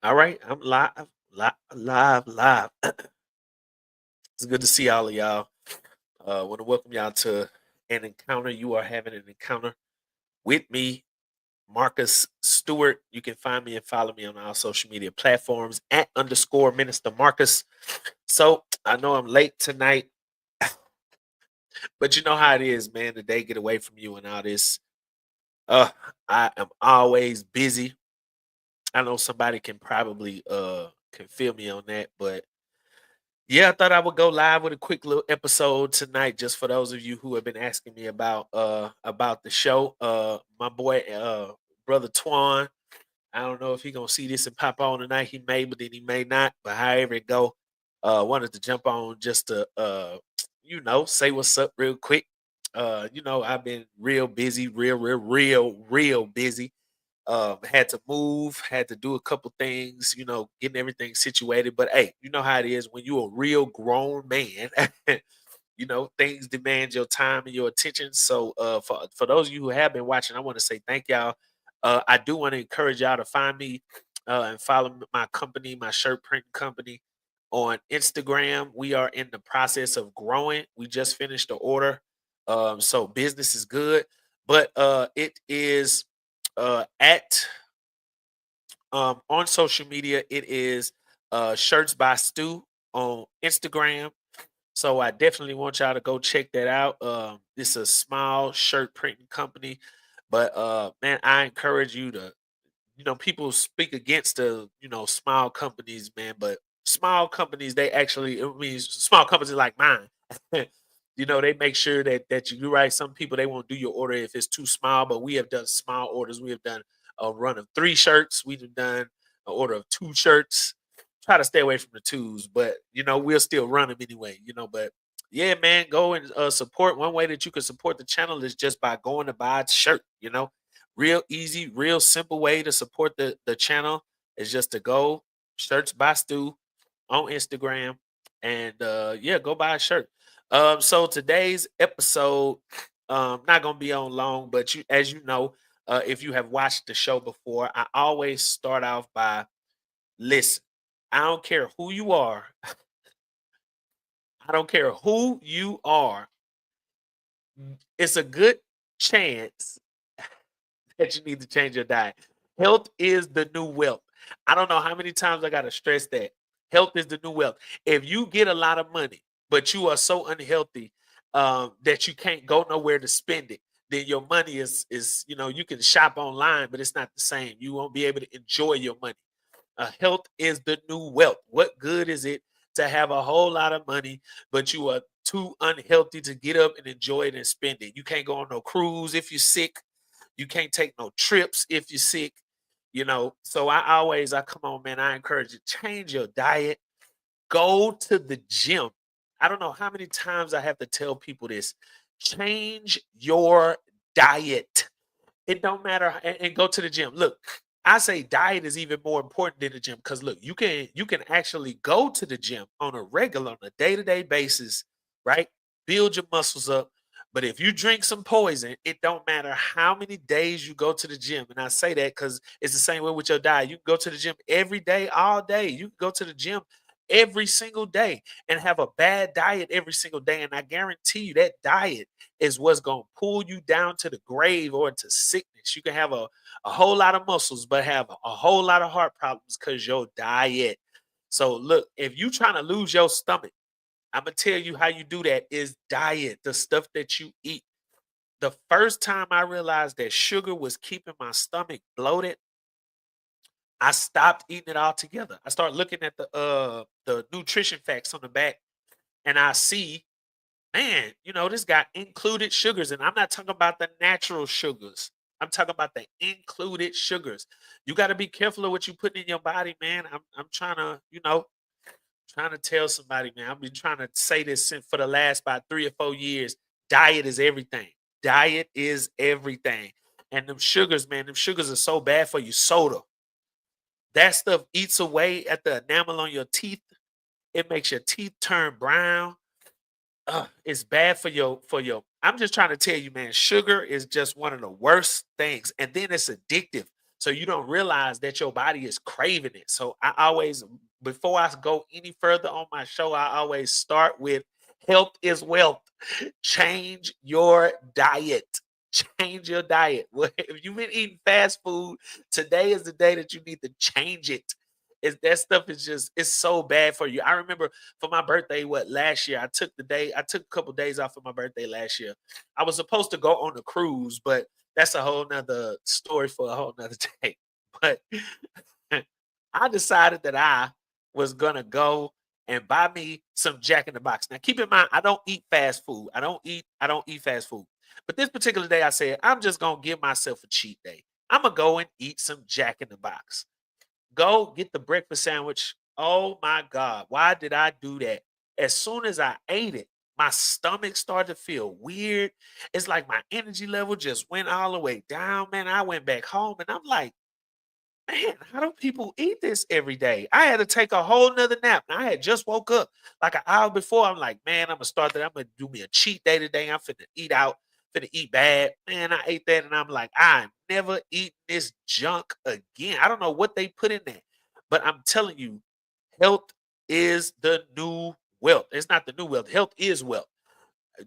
All right, I'm live. It's good to see all of y'all. Want to welcome y'all to an encounter. You are having an encounter with me, Marcus Stewart. You can find me and follow me on all social media platforms at underscore Minister Marcus. So I know I'm late tonight, but you know how it is, man. The day get away from you and all this. Uh, I am always busy. I know somebody can probably can feel me on that, but yeah, I thought I would go live with a quick little episode tonight, just for those of you who have been asking me about the show. My boy, brother Twan. I don't know if he gonna see this and pop on tonight. He may, but then he may not. But however it go, wanted to jump on just to say what's up real quick. I've been real busy, real busy. Had to move, had to do a couple things, getting everything situated. But hey, you know how it is when you're a real grown man. Things demand your time and your attention. So for those of you who have been watching, I want to say thank y'all. I do want to encourage y'all to find me and follow my company, my shirt print company on Instagram. We are in the process of growing. We just finished the order. So business is good, but it is at on social media. It is Shirts by Stu on Instagram. So I definitely want y'all to go check that out. It's a small shirt printing company, but man, I encourage you to, people speak against the, small companies, man, but small companies, they actually, it means small companies like mine. They make sure that you do right. Some people they won't do your order if it's too small, but we have done small orders. We have done a run of 3 shirts. We've done an order of 2 shirts. Try to stay away from the twos, but we'll still run them anyway. But yeah, man, go and support. One way that you can support the channel is just by going to buy a shirt. Real easy, real simple way to support the channel is just to go Shirts by Stu on Instagram and yeah, go buy a shirt. So today's episode not gonna be on long, but as you know, if you have watched the show before, I always start off by listen. I don't care who you are. I don't care who you are. It's a good chance that you need to change your diet. Health is the new wealth. I don't know how many times I got to stress that. Health is the new wealth. If you get a lot of money, but you are so unhealthy that you can't go nowhere to spend it, then your money is you can shop online, but it's not the same. You won't be able to enjoy your money. Health is the new wealth. What good is it to have a whole lot of money, but you are too unhealthy to get up and enjoy it and spend it? You can't go on no cruise if you're sick. You can't take no trips if you're sick. So I come on, man. I encourage you, change your diet, go to the gym. I don't know how many times I have to tell people this. Change your diet. It don't matter, and go to the gym. Look, I say diet is even more important than the gym because look, you can actually go to the gym on a regular, on a day-to-day basis, right? Build your muscles up. But if you drink some poison, it don't matter how many days you go to the gym. And I say that because it's the same way with your diet. You can go to the gym every day, all day. You can go to the gym every single day and have a bad diet every single day. And I guarantee you that diet is what's going to pull you down to the grave or into sickness. You can have a whole lot of muscles, but have a whole lot of heart problems because your diet. So look, if you trying to lose your stomach, I'm gonna tell you how you do that is diet, the stuff that you eat. The first time I realized that sugar was keeping my stomach bloated, I stopped eating it altogether. I started looking at the nutrition facts on the back, and I see, man, this got included sugars, and I'm not talking about the natural sugars. I'm talking about the included sugars. You got to be careful of what you put in your body, man. I'm trying to, trying to tell somebody, man. I've been trying to say this for the last about 3 or 4 years. Diet is everything. Diet is everything. And them sugars, man, them sugars are so bad for you. Soda. That stuff eats away at the enamel on your teeth. It makes your teeth turn brown. It's bad for your. I'm just trying to tell you, man. Sugar is just one of the worst things, and then it's addictive. So you don't realize that your body is craving it. So I always, before I go any further on my show, I always start with health is wealth. Change your diet. Change your diet. Well, if you've been eating fast food, today is the day that you need to change it. That stuff is just it's so bad for you. I remember for my birthday, what last year, I took a couple days off for my birthday last year. I was supposed to go on a cruise, but that's a whole nother story for a whole nother day. But I decided that I was gonna go and buy me some Jack in the Box. Now, keep in mind, I don't eat fast food. I don't eat fast food. But this particular day, I said I'm just gonna give myself a cheat day. I'm gonna go and eat some Jack in the Box. Go get the breakfast sandwich. Oh my God, why did I do that? As soon as I ate it, my stomach started to feel weird. It's like my energy level just went all the way down, man. I went back home and I'm like, man, how do people eat this every day? I had to take a whole nother nap. And I had just woke up like an hour before. I'm like, man, I'm gonna start that. I'm gonna do me a cheat day today. I'm finna eat out, finna eat bad. Man, I ate that and I'm like, I'm never eating this junk again. I don't know what they put in there, but I'm telling you, health is the new wealth. It's not the new wealth. Health is wealth.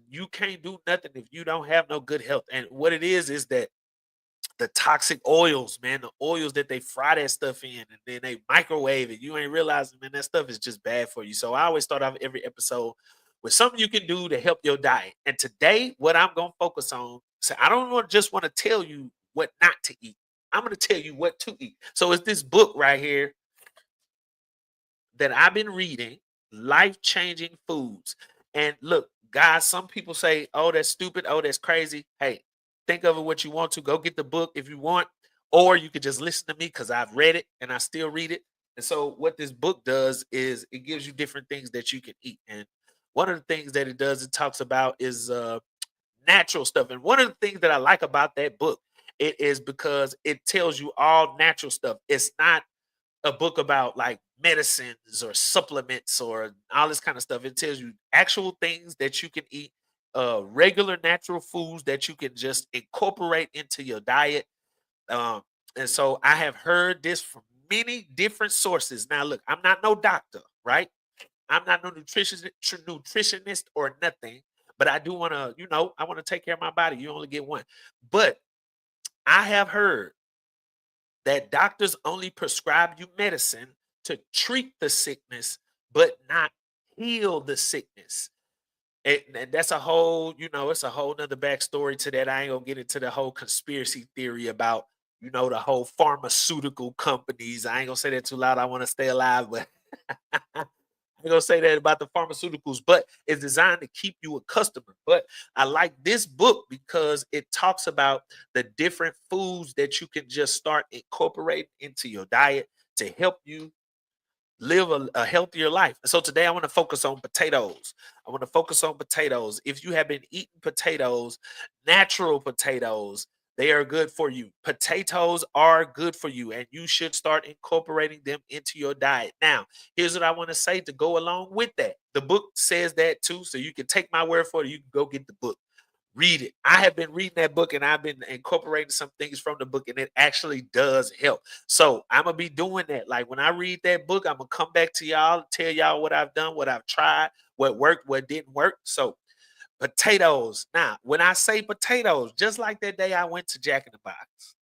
You can't do nothing if you don't have no good health. And what it is that the toxic oils, man, the oils that they fry that stuff in and then they microwave it. You ain't realizing, man, that stuff is just bad for you. So I always start off every episode with something you can do to help your diet. And today, what I'm gonna focus on, so I don't just want to tell you what not to eat. I'm gonna tell you what to eat. So it's this book right here that I've been reading, Life Changing Foods. And look, guys, some people say, oh, that's stupid. Oh, that's crazy. Hey, think of it what you want to. Go get the book if you want, or you could just listen to me because I've read it and I still read it. And so, what this book does is it gives you different things that you can eat. And one of the things that it does, it talks about is natural stuff. And one of the things that I like about that book, it is because it tells you all natural stuff. It's not a book about like medicines or supplements or all this kind of stuff. It tells you actual things that you can eat, regular natural foods that you can just incorporate into your diet. Um, and so I have heard this from many different sources. Now, look, I'm not no doctor, right? I'm not no nutritionist or nothing, but I do want to, I want to take care of my body. You only get one. But I have heard that doctors only prescribe you medicine to treat the sickness, but not heal the sickness. And that's a whole, it's a whole nother backstory to that. I ain't gonna get into the whole conspiracy theory about, the whole pharmaceutical companies. I ain't gonna say that too loud. I want to stay alive, but I'm gonna say that about the pharmaceuticals, but it's designed to keep you a customer. But I like this book because it talks about the different foods that you can just start incorporating into your diet to help you live a healthier life. So today I want to focus on potatoes. I want to focus on potatoes. If you have been eating potatoes, natural potatoes, they are good for you. Potatoes are good for you, and you should start incorporating them into your diet. Now, here's what I want to say to go along with that. The book says that too, so you can take my word for it. You can go get the book. Read it. I have been reading that book and I've been incorporating some things from the book, and it actually does help. So I'm gonna be doing that. Like when I read that book, I'm gonna come back to y'all, tell y'all what I've done, what I've tried, what worked, what didn't work. So potatoes. Now, when I say potatoes, just like that day I went to Jack in the Box,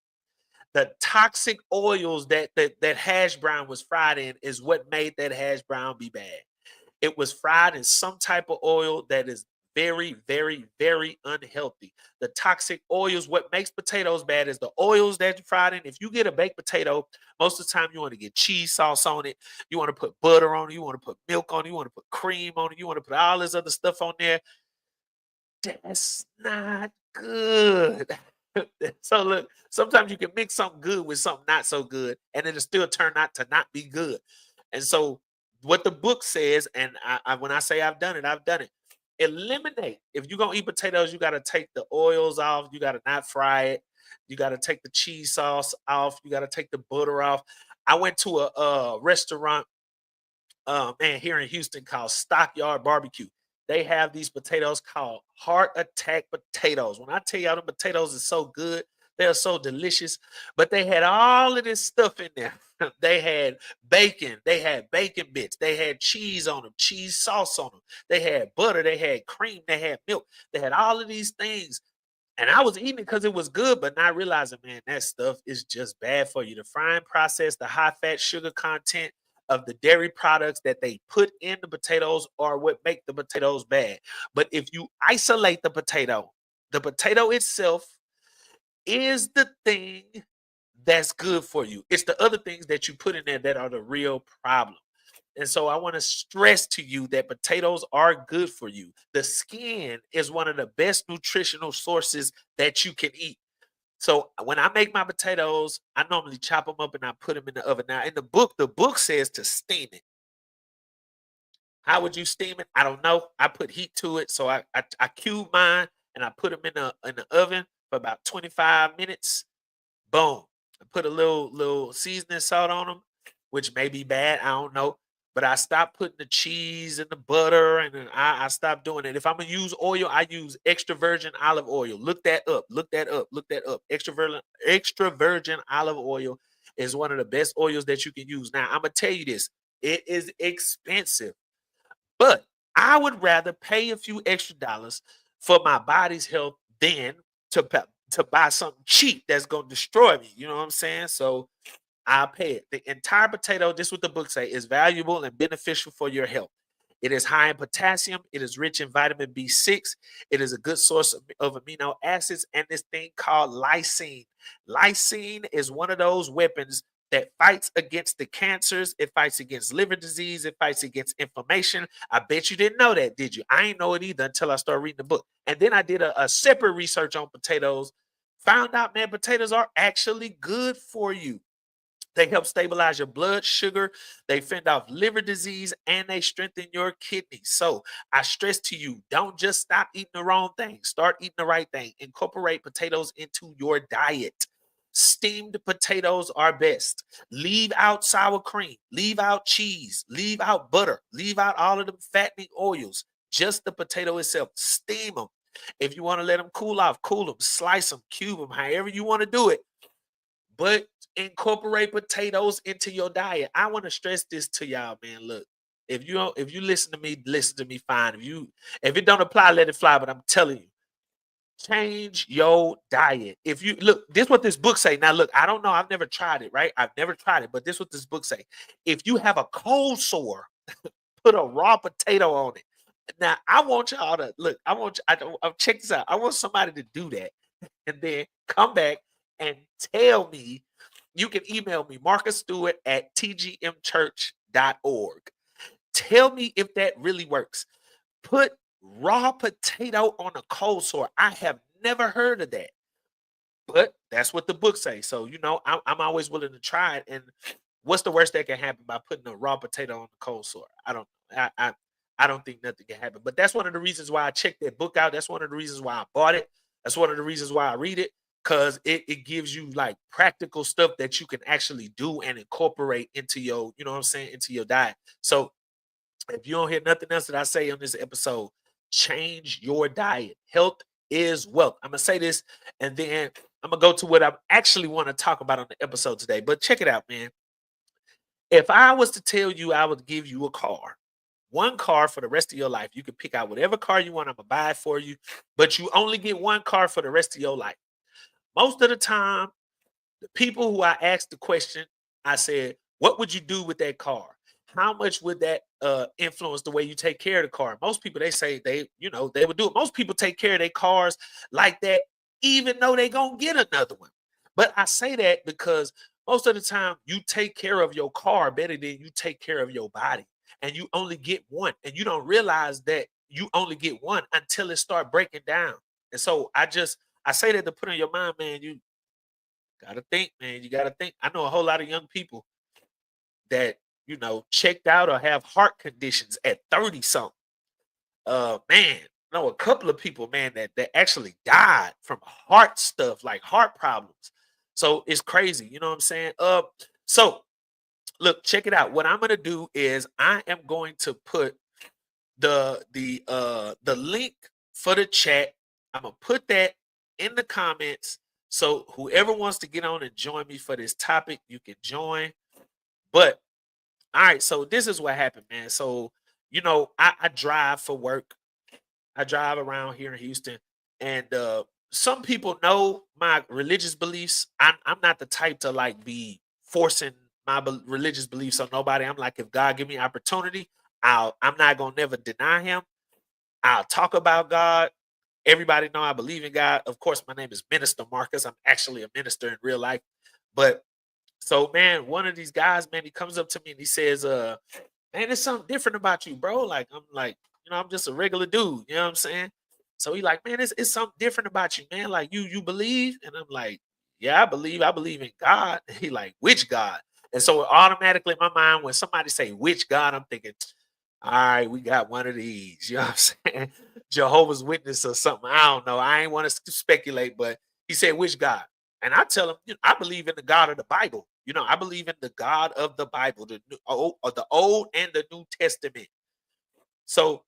the toxic oils that hash brown was fried in is what made that hash brown be bad. It was fried in some type of oil that is very, very, very unhealthy. The toxic oils, what makes potatoes bad is the oils that you fried in. If you get a baked potato, most of the time you want to get cheese sauce on it. You want to put butter on it. You want to put milk on it. You want to put cream on it. You want to put all this other stuff on there. That's not good. So look, sometimes you can mix something good with something not so good, and it'll still turn out to not be good. And so, what the book says, and when I say I've done it, I've done it. Eliminate. If you're gonna eat potatoes, you got to take the oils off. You got to not fry it. You got to take the cheese sauce off. You got to take the butter off. I went to a restaurant man, here in Houston called Stockyard Barbecue. They have these potatoes called heart attack potatoes. When I tell y'all the potatoes is so good, They are so delicious, but they had all of this stuff in there. They had bacon bits, they had cheese on them, cheese sauce on them, they had butter, they had cream, they had milk, they had all of these things. And I was eating it because it was good, but not realizing, man, that stuff is just bad for you. The frying process, the high fat sugar content of the dairy products that they put in the potatoes are what make the potatoes bad. But if you isolate the potato itself is the thing that's good for you. It's the other things that you put in there that are the real problem. And so I want to stress to you that potatoes are good for you. The skin is one of the best nutritional sources that you can eat. So when I make my potatoes, I normally chop them up and I put them in the oven. Now in the book says to steam it. How would you steam it? I don't know. I put heat to it, so I cube mine and I put them in the oven for about 25 minutes. Boom. I put a little seasoning salt on them, which may be bad. I don't know. But I stopped putting the cheese and the butter, and then I stopped doing it. If I'm gonna use oil, I use extra virgin olive oil. Look that up. Look that up. Look that up. Extra virgin olive oil is one of the best oils that you can use. Now I'm gonna tell you this: it is expensive, but I would rather pay a few extra dollars for my body's health than to buy something cheap that's gonna destroy me. You know what I'm saying? So I'll pay it. The entire potato, this is what the book say, is valuable and beneficial for your health. It is high in potassium. It is rich in vitamin B6. It is a good source of amino acids and this thing called lysine. Lysine is one of those weapons that fights against the cancers. It fights against liver disease. It fights against inflammation. I bet you didn't know that, did you? I ain't know it either until I started reading the book. And then I did a separate research on potatoes. Found out, man, potatoes are actually good for you. They help stabilize your blood sugar, they fend off liver disease, and they strengthen your kidneys. So I stress to you, don't just stop eating the wrong thing. Start eating the right thing. Incorporate potatoes into your diet. Steamed potatoes are best. Leave out sour cream, leave out cheese, leave out butter, leave out all of them fattening oils. Just the potato itself. Steam them. If you want to let them cool them, slice them, cube them, however you want to do it, but incorporate potatoes into your diet. I want to stress this to y'all, man. Look, if you listen to me fine. If it don't apply, let it fly. But I'm telling you, change your diet. If you look, this what this book say. Now, look, I don't know. I've never tried it, right? I've never tried it, but this what this book say. If you have a cold sore, put a raw potato on it. Now, I want y'all to look. Check this out. I want somebody to do that and then come back and tell me. You can email me, Marcus Stewart at tgmchurch.org. Tell me if that really works. Put raw potato on a cold sore. I have never heard of that, but that's what the book says. So, I'm always willing to try it. And what's the worst that can happen by putting a raw potato on the cold sore? I don't think nothing can happen. But that's one of the reasons why I checked that book out. That's one of the reasons why I bought it. That's one of the reasons why I read it. Because it gives you like practical stuff that you can actually do and incorporate into your, you know what I'm saying, into your diet. So if you don't hear nothing else that I say on this episode, change your diet. Health is wealth. I'm gonna say this and then I'm gonna go to what I actually want to talk about on the episode today. But check it out, man. If I was to tell you I would give you a car, one car for the rest of your life, you can pick out whatever car you want. I'm gonna buy it for you, but you only get one car for the rest of your life. Most of the time, the people who I asked the question, I said, "What would you do with that car? How much would that influence the way you take care of the car?" Most people they say they would do it. Most people take care of their cars like that, even though they gonna get another one. But I say that because most of the time you take care of your car better than you take care of your body, and you only get one, and you don't realize that you only get one until it start breaking down. And so I say that to put in your mind, man. You gotta think, man. You gotta think. I know a whole lot of young people that checked out or have heart conditions at 30 something. Man, I know a couple of people, man, that actually died from heart stuff, like heart problems. So it's crazy, you know what I'm saying? So look, check it out. What I'm gonna do is I am going to put the link for the chat. I'm gonna put that in the comments So whoever wants to get on and join me for this topic, you can join. But all right, so this is what happened, man. So, I drive for work. I drive around here in Houston, and some people know my religious beliefs. I'm not the type to like be forcing my religious beliefs on nobody. I'm like, if God give me opportunity, I'm not gonna never deny Him. I'll talk about God. Everybody know I believe in God. Of course, my name is Minister Marcus. I'm actually a minister in real life. But so, man, one of these guys, man, he comes up to me and he says, man, there's something different about you, bro. Like, I'm like, I'm just a regular dude, you know what I'm saying? So he like, man, it's something different about you, man. Like you believe? And I'm like, yeah, I believe in God. He like, which God? And so automatically in my mind, when somebody say which God, I'm thinking, all right, we got one of these. You know what I'm saying? Jehovah's Witness or something. I don't know. I ain't want to speculate, but he said, which God? And I tell him, I believe in the God of the Bible. I believe in the God of the Bible, the Old and the New Testament. So,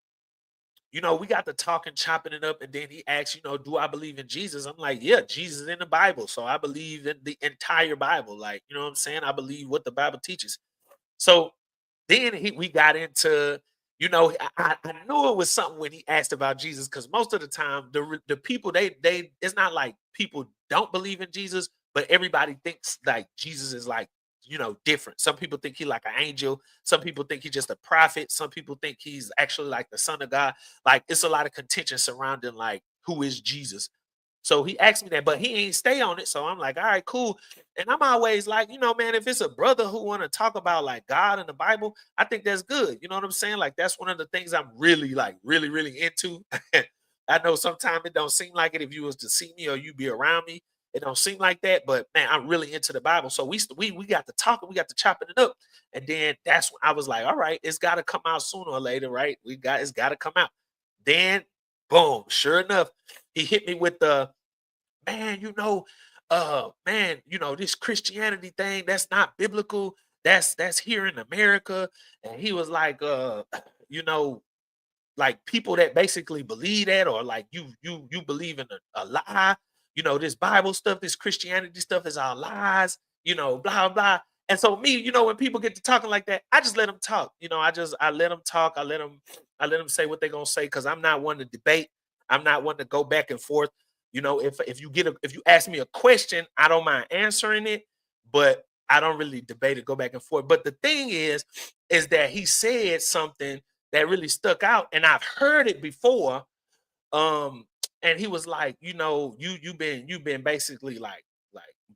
we got to talking, chopping it up, and then he asks, do I believe in Jesus? I'm like, yeah, Jesus is in the Bible. So I believe in the entire Bible. Like, you know what I'm saying? I believe what the Bible teaches. So then we got into, I knew it was something when he asked about Jesus, because most of the time the people they it's not like people don't believe in Jesus, but everybody thinks like Jesus is like, different. Some people think he like an angel, some people think he's just a prophet, some people think he's actually like the son of God. Like it's a lot of contention surrounding like who is Jesus. So he asked me that, but he ain't stay on it. So I'm like, all right, cool. And I'm always like, man, if it's a brother who want to talk about like God and the Bible, I think that's good. You know what I'm saying? Like that's one of the things I'm really like really, really into. I know sometimes it don't seem like it if you was to see me or you be around me. It don't seem like that, but man, I'm really into the Bible. So we got to talking, we got to chopping it up. And then that's when I was like, all right, it's got to come out sooner or later, right? It's got to come out. Then boom, sure enough, he hit me with the man, this Christianity thing, that's not biblical. That's here in America. And he was like, you know, like people that basically believe that, or like you believe in a lie. This Bible stuff, this Christianity stuff is all lies, blah blah. And so me, when people get to talking like that, I just let them talk. I let them talk. I let them say what they're gonna say, because I'm not one to debate. I'm not one to go back and forth. If you ask me a question, I don't mind answering it, but I don't really debate it, go back and forth. But the thing is that he said something that really stuck out, and I've heard it before. And he was like, you've been basically like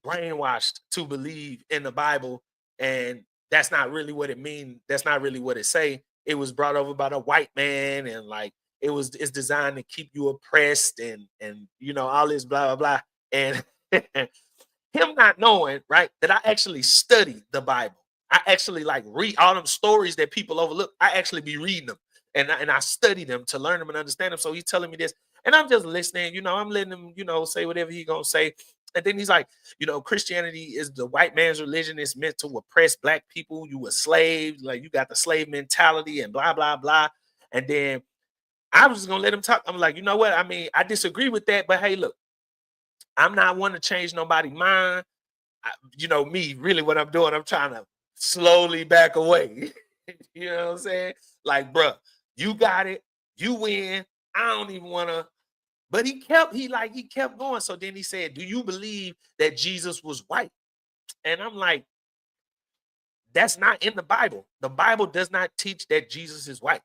brainwashed to believe in the Bible, and that's not really what it means. That's not really what it say. It was brought over by the white man, and like it's designed to keep you oppressed, and all this blah blah blah. And him not knowing, right, that I actually study the Bible. I actually like read all them stories that people overlook. I actually be reading them, and I study them to learn them and understand them. So he's telling me this, and I'm just listening. I'm letting him, say whatever he gonna say. And then he's like, Christianity is the white man's religion. It's meant to oppress black people. You a slave, like you got the slave mentality and blah blah blah. And then I was just gonna let him talk. I'm like, you know what? I mean, I disagree with that, but hey, look, I'm not one to change nobody's mind. Me, really what I'm doing, I'm trying to slowly back away. You know what I'm saying? Like, bruh, you got it, you win. I don't even want to. But he kept going. So then he said, do you believe that Jesus was white? And I'm like, that's not in the Bible. The Bible does not teach that Jesus is white.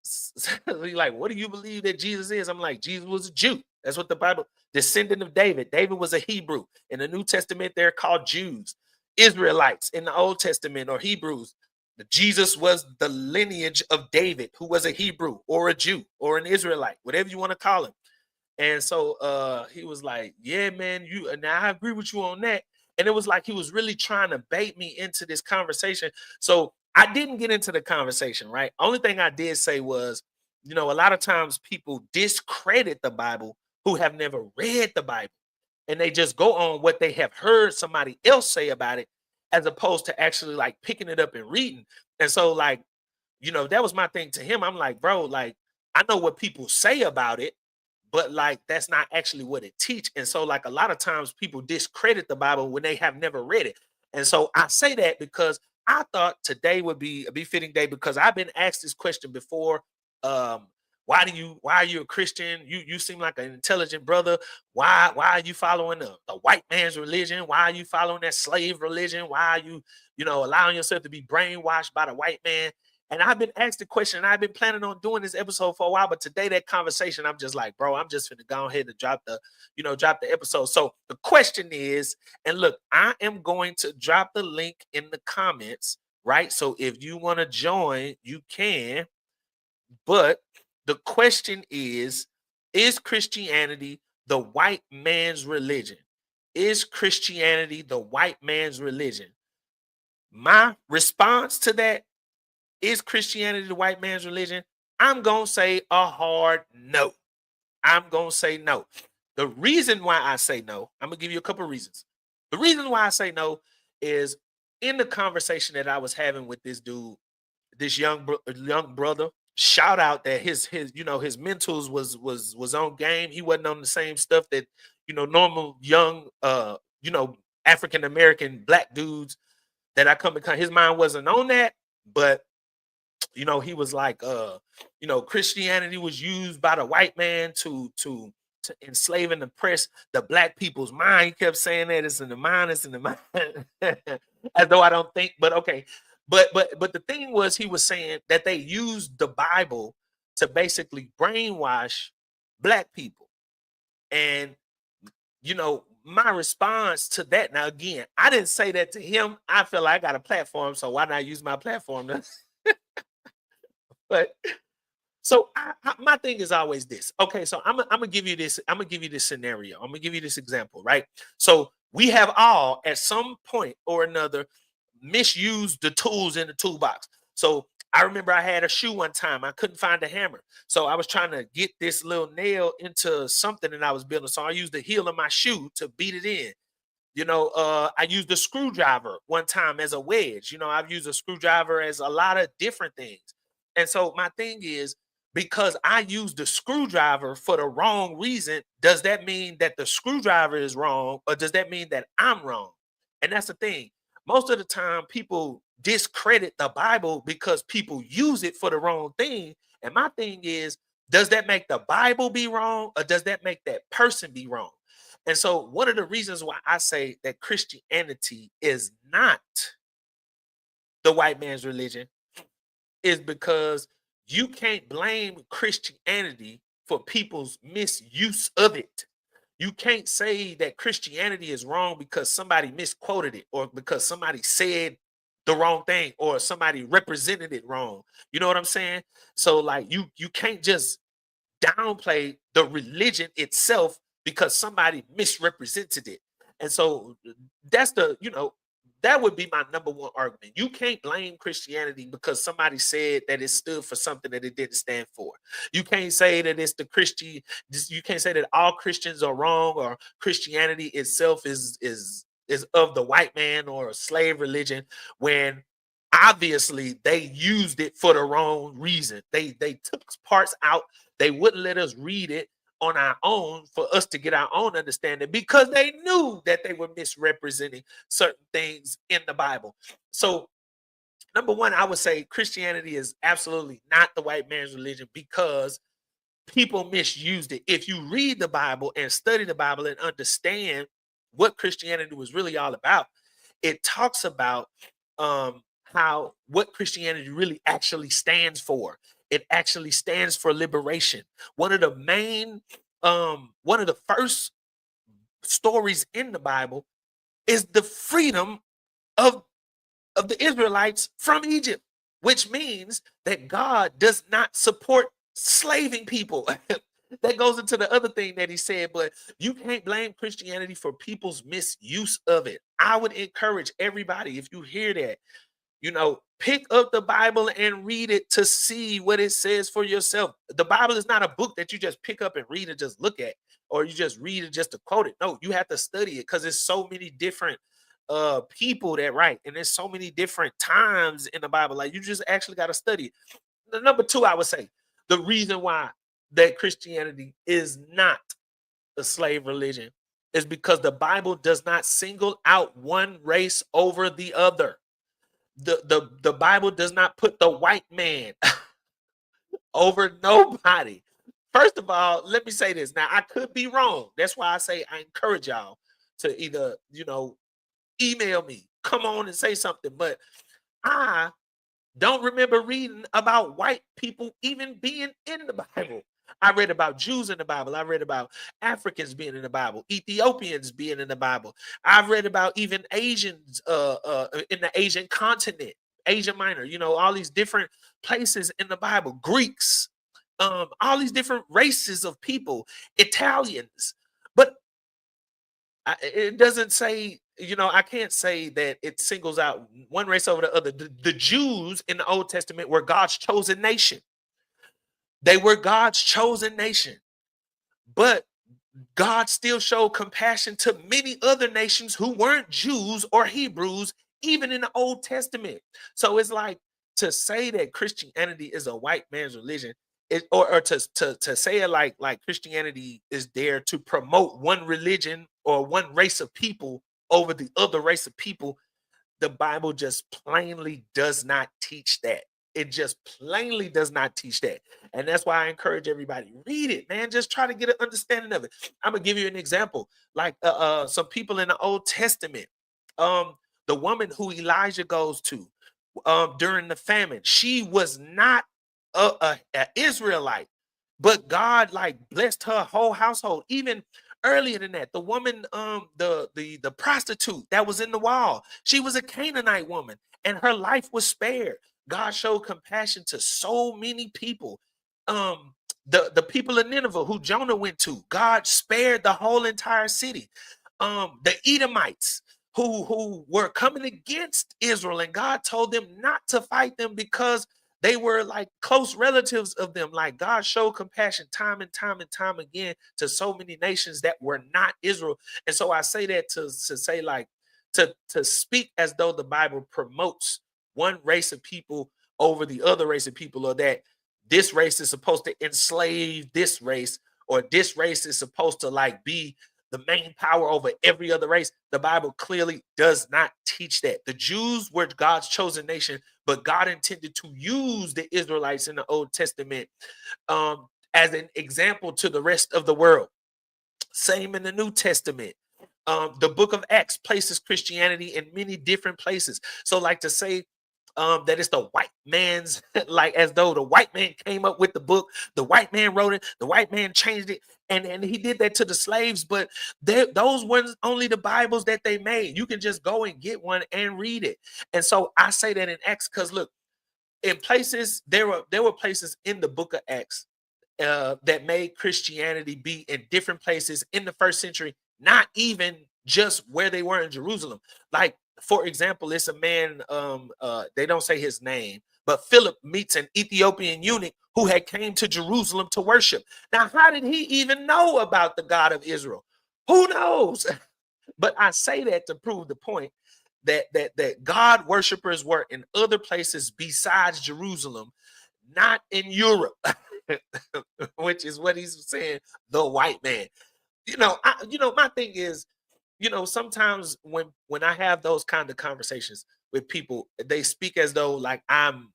He's like, what do you believe that Jesus is? I'm like, Jesus was a Jew. That's what the Bible, descendant of David. David was a Hebrew. In the New Testament, they're called Jews. Israelites in the Old Testament, or Hebrews. Jesus was the lineage of David, who was a Hebrew or a Jew or an Israelite, whatever you want to call him. And so he was like, yeah, man, now I agree with you on that. And it was like he was really trying to bait me into this conversation. So I didn't get into the conversation, right? Only thing I did say was, a lot of times people discredit the Bible who have never read the Bible. And they just go on what they have heard somebody else say about it, as opposed to actually like picking it up and reading. And so, like, that was my thing to him. I'm like, bro, like, I know what people say about it, but like that's not actually what it teach. And so like a lot of times people discredit the Bible when they have never read it. And so I say that because I thought today would be a befitting day because I've been asked this question before. Um, why are you a Christian? You seem like an intelligent brother. Why are you following the white man's religion? Why are you following that slave religion? Why are you, allowing yourself to be brainwashed by the white man? And I've been asked the question, and I've been planning on doing this episode for a while, but today that conversation, I'm just like, bro, I'm just gonna go ahead and drop the episode. So the question is, and look, I am going to drop the link in the comments, right? So if you want to join, you can. But the question is Christianity the white man's religion? Is Christianity the white man's religion? My response to that, is Christianity the white man's religion? I'm going to say a hard no. I'm going to say no. The reason why I say no, I'm going to give you a couple of reasons. The reason why I say no is in the conversation that I was having with this dude, this young brother. Shout out that his mentals was on game. He wasn't on the same stuff that normal young African American black dudes that I come in. His mind wasn't on that, but he was like, Christianity was used by the white man to enslave and oppress the black people's mind. He kept saying that it's in the mind, it's in the mind, as though I don't think. But okay, but the thing was, he was saying that they used the Bible to basically brainwash black people, and my response to that. Now, again, I didn't say that to him. I feel like I got a platform, so why not use my platform to but so my thing is always this. Okay, so I'm gonna give you this. I'm gonna give you this scenario. I'm gonna give you this example, right? So we have all, at some point or another, misused the tools in the toolbox. So I remember I had a shoe one time. I couldn't find a hammer, so I was trying to get this little nail into something that I was building. So I used the heel of my shoe to beat it in. I used a screwdriver one time as a wedge. I've used a screwdriver as a lot of different things. And so my thing is, because I used the screwdriver for the wrong reason, does that mean that the screwdriver is wrong, or does that mean that I'm wrong? And that's the thing. Most of the time, people discredit the Bible because people use it for the wrong thing. And my thing is, does that make the Bible be wrong, or does that make that person be wrong? And so, one of the reasons why I say that Christianity is not the white man's religion is because you can't blame Christianity for people's misuse of it. You can't say that Christianity is wrong because somebody misquoted it, or because somebody said the wrong thing, or somebody represented it wrong. You know what I'm saying? So like you can't just downplay the religion itself because somebody misrepresented it. And so that's that would be my number one argument. You can't blame Christianity because somebody said that it stood for something that it didn't stand for. You can't say that it's the Christian. You can't say that all Christians are wrong, or Christianity itself is of the white man or a slave religion, when obviously they used it for the wrong reason. They took parts out. They wouldn't let us read it on our own for us to get our own understanding, because they knew that they were misrepresenting certain things in the Bible. So number one, I would say Christianity is absolutely not the white man's religion because people misused it. If you read the Bible and study the Bible and understand what Christianity was really all about, it talks about how what Christianity really actually stands for. It actually stands for liberation. One of the first stories in the Bible is the freedom of the Israelites from Egypt, which means that God does not support slaving people. That goes into the other thing that he said, but you can't blame Christianity for people's misuse of it. I would encourage everybody, if you hear that, pick up the Bible and read it to see what it says for yourself. The Bible is not a book that you just pick up and read and just look at, or you just read it just to quote it. No, you have to study it because there's so many different people that write, and there's so many different times in the Bible. Like, you just actually got to study it. The number two, I would say, the reason why that Christianity is not a slave religion is because the Bible does not single out one race over the other. The Bible does not put the white man over nobody. First of all, let me say this. Now, I could be wrong. That's why I say I encourage y'all to either, email me, come on and say something. But I don't remember reading about white people even being in the Bible. I read about Jews in the Bible. I read about Africans being in the Bible, Ethiopians being in the Bible. I've read about even Asians in the Asian continent, Asia Minor, all these different places in the Bible, Greeks, all these different races of people, Italians. But it doesn't say, I can't say that it singles out one race over the other. The Jews in the Old Testament were God's chosen nation. They were God's chosen nation. But God still showed compassion to many other nations who weren't Jews or Hebrews, even in the Old Testament. So it's like, to say that Christianity is a white man's religion, or to say it like Christianity is there to promote one religion or one race of people over the other race of people. The Bible just plainly does not teach that. It just plainly does not teach that. And that's why I encourage everybody, read it, man. Just try to get an understanding of it. I'm gonna give you an example. Like some people in the Old Testament, um, the woman who Elijah goes to during the famine, she was not a Israelite, but God like blessed her whole household. Even earlier than that, the woman, the prostitute that was in the wall, she was a Canaanite woman, and her life was spared. God showed compassion to so many people. The people of Nineveh who Jonah went to, God spared the whole entire city. The Edomites who were coming against Israel, and God told them not to fight them because they were like close relatives of them. Like, God showed compassion time and time and time again to so many nations that were not Israel. And so I say that to say, like, to speak as though the Bible promotes one race of people over the other race of people, or that this race is supposed to enslave this race, or this race is supposed to like be the main power over every other race. The Bible clearly does not teach that. The Jews were God's chosen nation, but God intended to use the Israelites in the Old Testament as an example to the rest of the world. Same in the New Testament. The book of Acts places Christianity in many different places. So, like, to say that it's the white man's, like as though the white man came up with the book, the white man wrote it, the white man changed it, and he did that to the slaves. But those weren't only the Bibles that they made. You can just go and get one and read it. And so I say that in Acts because, look, in places there were places in the book of Acts that made Christianity be in different places in the first century, not even just where they were in Jerusalem. Like, for example, it's a man, they don't say his name, but Philip meets an Ethiopian eunuch who had came to Jerusalem to worship. Now, how did he even know about the God of Israel? Who knows? But I say that to prove the point that God worshipers were in other places besides Jerusalem, not in Europe, which is what he's saying, the white man. My thing is, sometimes when I have those kind of conversations with people, they speak as though like I'm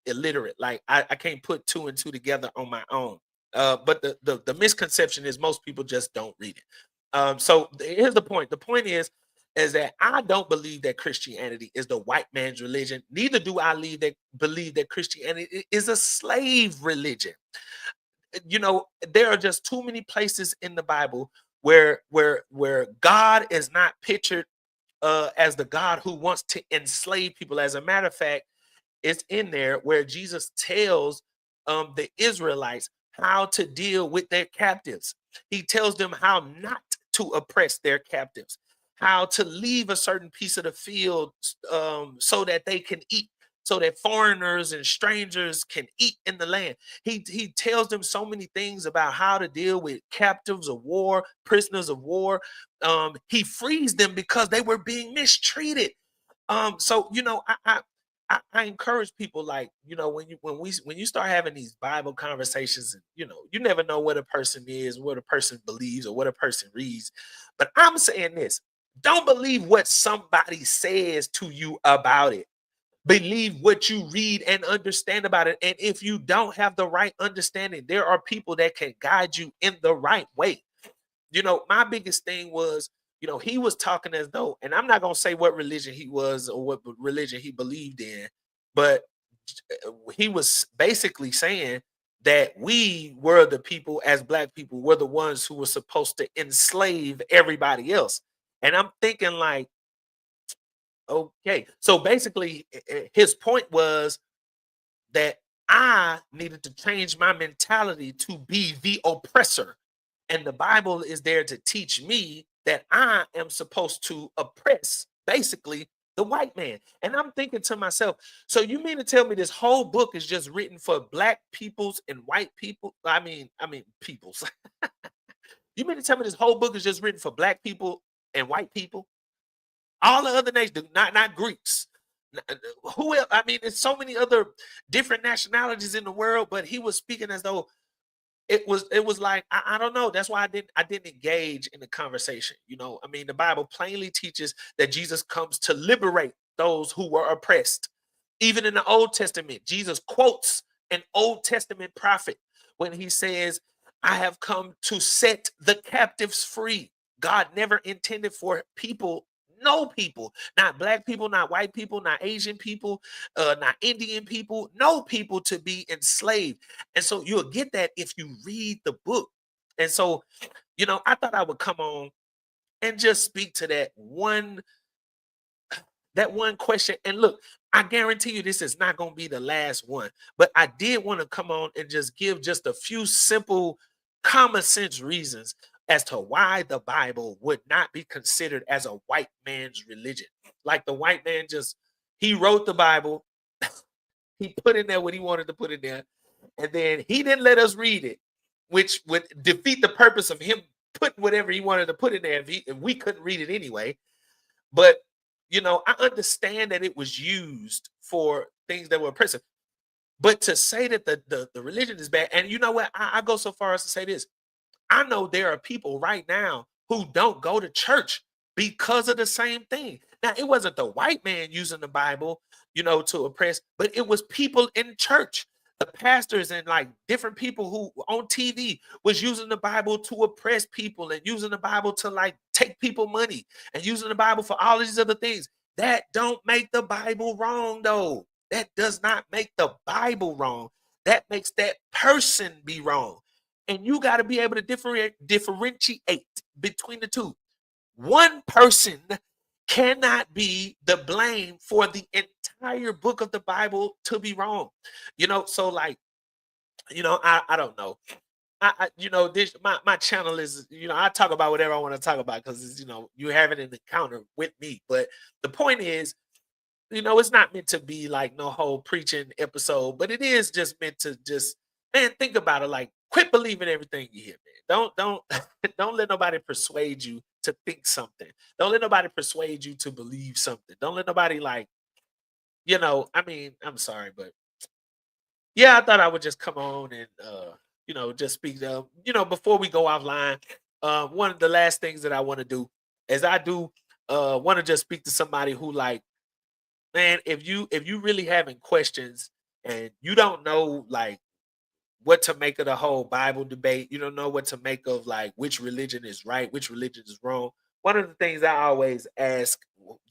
illiterate, like I can't put two and two together on my own. But the misconception is most people just don't read it. So here's the point. The point is that I don't believe that Christianity is the white man's religion. Neither do I believe that Christianity is a slave religion. There are just too many places in the Bible where God is not pictured as the God who wants to enslave people. As a matter of fact, it's in there where Jesus tells the Israelites how to deal with their captives. He tells them how not to oppress their captives, how to leave a certain piece of the field so that they can eat, so that foreigners and strangers can eat in the land. He tells them so many things about how to deal with captives of war, prisoners of war. He frees them because they were being mistreated. So I encourage people, like, when you start having these Bible conversations, and you never know what a person is, what a person believes, or what a person reads. But I'm saying this: don't believe what somebody says to you about it. Believe what you read and understand about it. And if you don't have the right understanding, there are people that can guide you in the right way. My biggest thing was, he was talking as though, and I'm not going to say what religion he was or what religion he believed in, but he was basically saying that we were the people, as black people, were the ones who were supposed to enslave everybody else. And I'm thinking, like, okay, so basically, his point was that I needed to change my mentality to be the oppressor. And the Bible is there to teach me that I am supposed to oppress, basically, the white man. And I'm thinking to myself, so you mean to tell me this whole book is just written for black peoples and white people? I mean peoples. You mean to tell me this whole book is just written for black people and white people? All the other nations, not Greeks. Who else? I mean, there's so many other different nationalities in the world, but he was speaking as though it was like, I don't know. That's why I didn't engage in the conversation. I mean, the Bible plainly teaches that Jesus comes to liberate those who were oppressed. Even in the Old Testament, Jesus quotes an Old Testament prophet when he says, I have come to set the captives free. God never intended for people, no people, not black people, not white people, not Asian people, not Indian people, no people to be enslaved. And so you'll get that if you read the book. And so, I thought I would come on and just speak to that one question. And look, I guarantee you this is not going to be the last one. But I did want to come on and just give just a few simple, common sense reasons as to why the Bible would not be considered as a white man's religion. Like, the white man just, he wrote the Bible, he put in there what he wanted to put in there, and then he didn't let us read it, which would defeat the purpose of him putting whatever he wanted to put in there if we couldn't read it anyway. But I understand that it was used for things that were oppressive. But to say that the religion is bad, and you know what, I go so far as to say this: I know there are people right now who don't go to church because of the same thing. Now, it wasn't the white man using the Bible, to oppress, but it was people in church, the pastors and like different people who on TV was using the Bible to oppress people and using the Bible to like take people money and using the Bible for all these other things. That don't make the Bible wrong, though. That does not make the Bible wrong. That makes that person be wrong. And you got to be able to differentiate between the two. One person cannot be the blame for the entire book of the Bible to be wrong. So like, I don't know. This my channel is, I talk about whatever I want to talk about because it's, you having an encounter with me. But the point is, it's not meant to be like no whole preaching episode, but it is just meant to just, man, think about it. Like, quit believing everything you hear, man. Don't don't let nobody persuade you to think something. Don't let nobody persuade you to believe something. Don't let nobody like, I mean, I'm sorry, but yeah, I thought I would just come on and just speak before we go offline. One of the last things that I want to do is I do want to just speak to somebody who, like, man, if you really having questions and you don't know like what to make of the whole Bible debate, you don't know what to make of like which religion is right, which religion is wrong. One of the things I always ask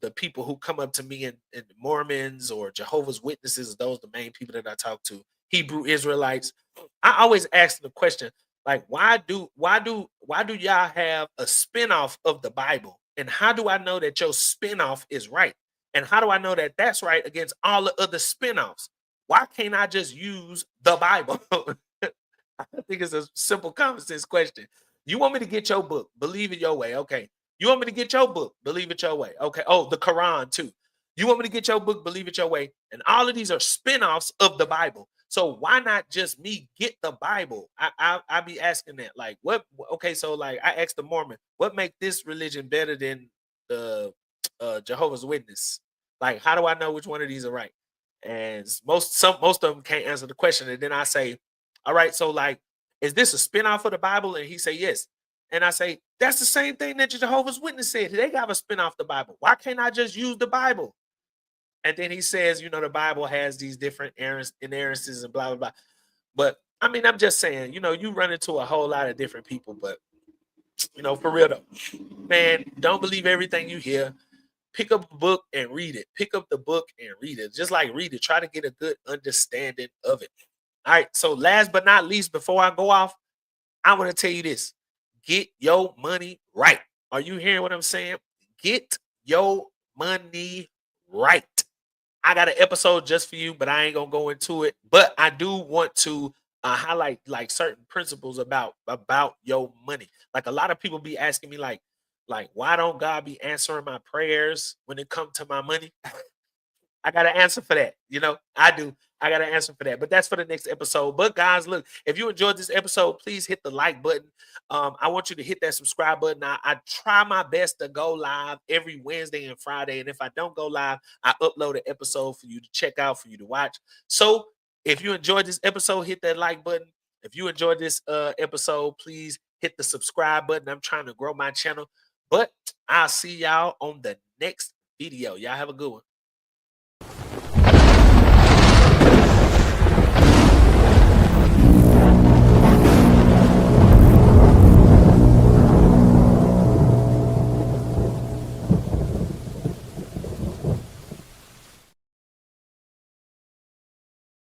the people who come up to me in Mormons or Jehovah's Witnesses, those the main people that I talk to, Hebrew Israelites, I always ask them the question, like, why do y'all have a spinoff of the Bible? And how do I know that your spinoff is right? And how do I know that that's right against all the other spinoffs? Why can't I just use the Bible? I think it's a simple common sense question. You want me to get your book, believe it your way. Okay. You want me to get your book, believe it your way. Okay. Oh, the Quran too. You want me to get your book, believe it your way. And all of these are spin-offs of the Bible. So why not just me get the Bible? I be asking that. Like, what? Okay, so like I asked the Mormon, what make this religion better than the Jehovah's Witness? Like, how do I know which one of these are right? And most of them can't answer the question. And then I say, all right, so like, is this a spinoff of the Bible? And he say yes. And I say, that's the same thing that Jehovah's Witness said. They got a spinoff the Bible. Why can't I just use the Bible? And then he says, the Bible has these different inerrances and blah blah blah. But I mean, I'm just saying, you run into a whole lot of different people, but for real though, man, don't believe everything you hear. Pick up a book and read it. Pick up the book and read it. Just like read it. Try to get a good understanding of it. All right. So last but not least, before I go off, I want to tell you this. Get your money right. Are you hearing what I'm saying? Get your money right. I got an episode just for you, but I ain't gonna go into it. But I do want to highlight like certain principles about your money. Like a lot of people be asking me, like why don't God be answering my prayers when it comes to my money? I got an answer for that. I do. I got an answer for that. But that's for the next episode. But guys, look, if you enjoyed this episode, please hit the like button. I want you to hit that subscribe button. I try my best to go live every Wednesday and Friday. And if I don't go live, I upload an episode for you to check out, for you to watch. So if you enjoyed this episode, hit that like button. If you enjoyed this episode, please hit the subscribe button. I'm trying to grow my channel. But I'll see y'all on the next video. Y'all have a good one.